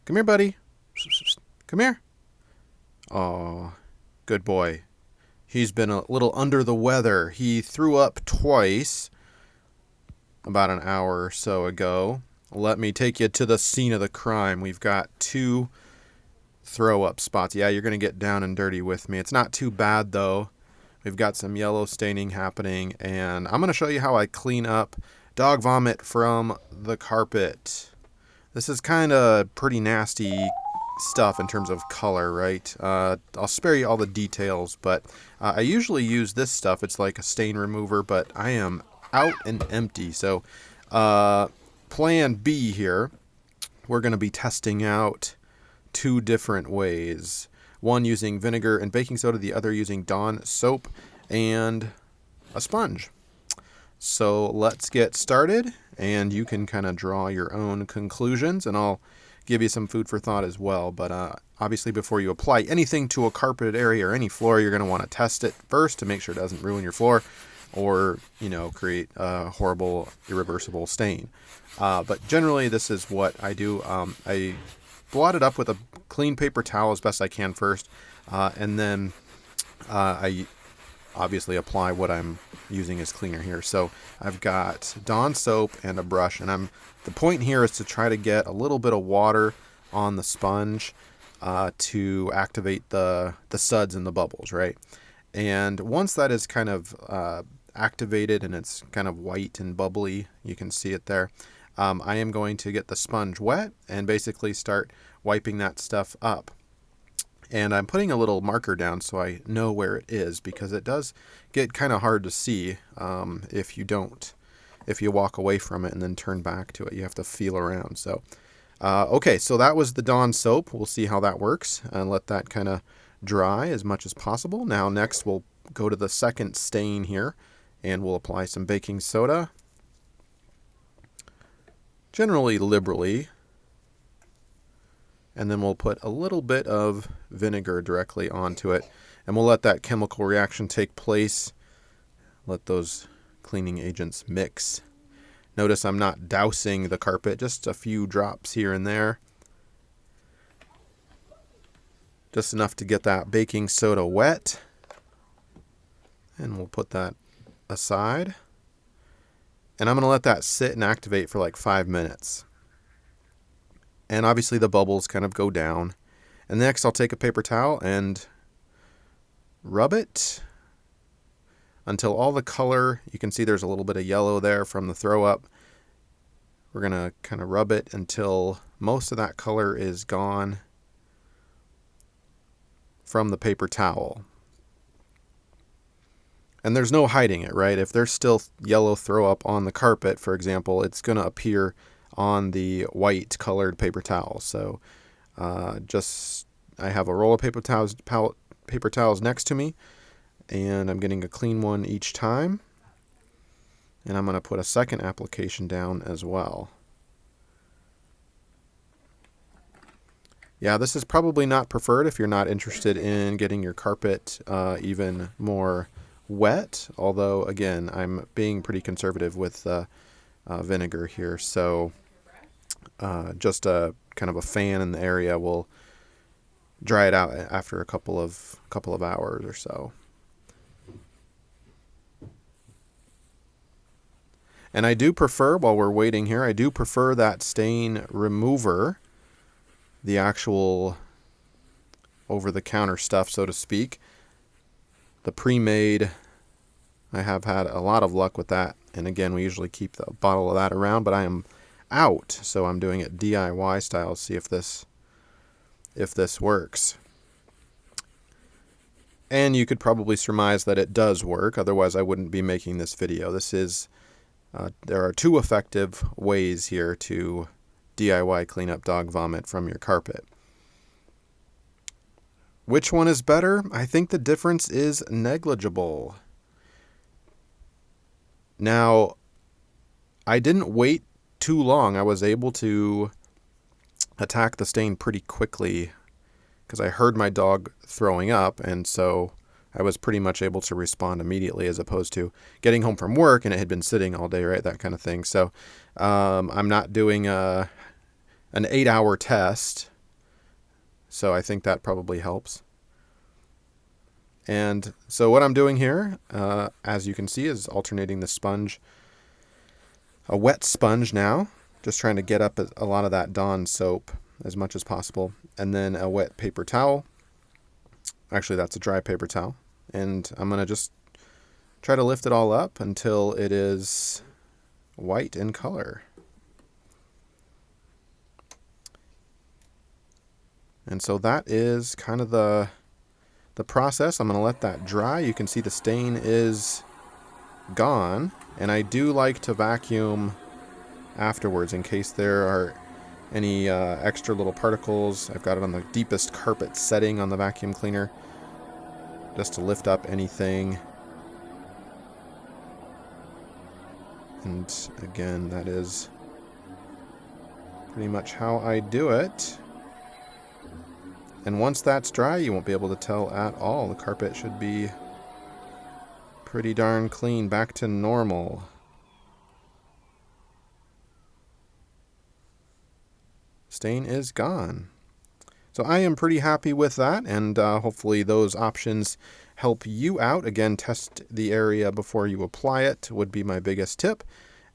Come here, buddy. Come here. Oh, good boy. He's been a little under the weather. He threw up twice about an hour or so ago. Let me take you to the scene of the crime. We've got 2 throw-up spots. Yeah, you're going to get down and dirty with me. It's not too bad, though. We've got some yellow staining happening, and I'm going to show you how I clean up dog vomit from the carpet. This is kind of pretty nasty stuff in terms of color, right? I'll spare you all the details, but I usually use this stuff. It's like a stain remover, but I am out and empty. So plan B here, we're going to be testing out 2 different ways. One using vinegar and baking soda, the other using Dawn soap and a sponge. So let's get started, and you can kind of draw your own conclusions, and I'll give you some food for thought as well. But obviously, before you apply anything to a carpeted area or any floor, you're going to want to test it first to make sure it doesn't ruin your floor or, create a horrible, irreversible stain. But generally, this is what I do. I blot it up with a clean paper towel as best I can first, and then I obviously apply what I'm using as cleaner here. So I've got Dawn soap and a brush, and the point here is to try to get a little bit of water on the sponge to activate the suds and the bubbles, right? And once that is kind of activated and it's kind of white and bubbly, you can see it there, I am going to get the sponge wet and basically start wiping that stuff up. And I'm putting a little marker down so I know where it is, because it does get kind of hard to see if you walk away from it and then turn back to it. You have to feel around. So, okay, so that was the Dawn soap. We'll see how that works and let that kind of dry as much as possible. Now, next we'll go to the second stain here, and we'll apply some baking soda. Generally liberally. And then we'll put a little bit of vinegar directly onto it, and we'll let that chemical reaction take place. Let those cleaning agents mix. Notice I'm not dousing the carpet, just a few drops here and there. Just enough to get that baking soda wet. And we'll put that aside. And I'm going to let that sit and activate for like 5 minutes. And obviously the bubbles kind of go down. And next I'll take a paper towel and rub it until all the color, you can see there's a little bit of yellow there from the throw up. We're going to kind of rub it until most of that color is gone from the paper towel. And there's no hiding it, right? If there's still yellow throw up on the carpet, for example, it's going to appear on the white colored paper towel. So I have a roll of paper towels next to me, and I'm getting a clean one each time. And I'm going to put a second application down as well. Yeah, this is probably not preferred if you're not interested in getting your carpet even more wet. Although, again, I'm being pretty conservative with vinegar here. So just a kind of a fan in the area will dry it out after a couple of hours or so. And I do prefer, while we're waiting here, I do prefer that stain remover, the actual over-the-counter stuff, so to speak. The pre-made, I have had a lot of luck with that. And again, we usually keep the bottle of that around, but I am out, so I'm doing it DIY style. See if this works. And you could probably surmise that it does work, otherwise I wouldn't be making this video. There are 2 effective ways here to DIY clean up dog vomit from your carpet. Which one is better? I think the difference is negligible. Now, I didn't wait too long. I was able to attack the stain pretty quickly because I heard my dog throwing up, and so I was pretty much able to respond immediately, as opposed to getting home from work and it had been sitting all day, right? That kind of thing. So I'm not doing an 8-hour test So I think that probably helps. And so what I'm doing here, as you can see, is alternating the sponge. A wet sponge now, just trying to get up a lot of that Dawn soap as much as possible. And then a wet paper towel. Actually, that's a dry paper towel. And I'm going to just try to lift it all up until it is white in color. And so that is kind of the process. I'm going to let that dry. You can see the stain is gone. And I do like to vacuum afterwards in case there are any extra little particles. I've got it on the deepest carpet setting on the vacuum cleaner, just to lift up anything. And again, that is pretty much how I do it. And once that's dry, you won't be able to tell at all. The carpet should be pretty darn clean, back to normal. Stain is gone. So I am pretty happy with that, and hopefully those options help you out. Again, test the area before you apply it would be my biggest tip.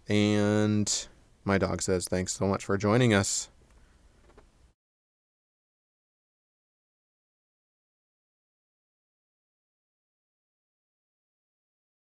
And my dog says thanks so much for joining us.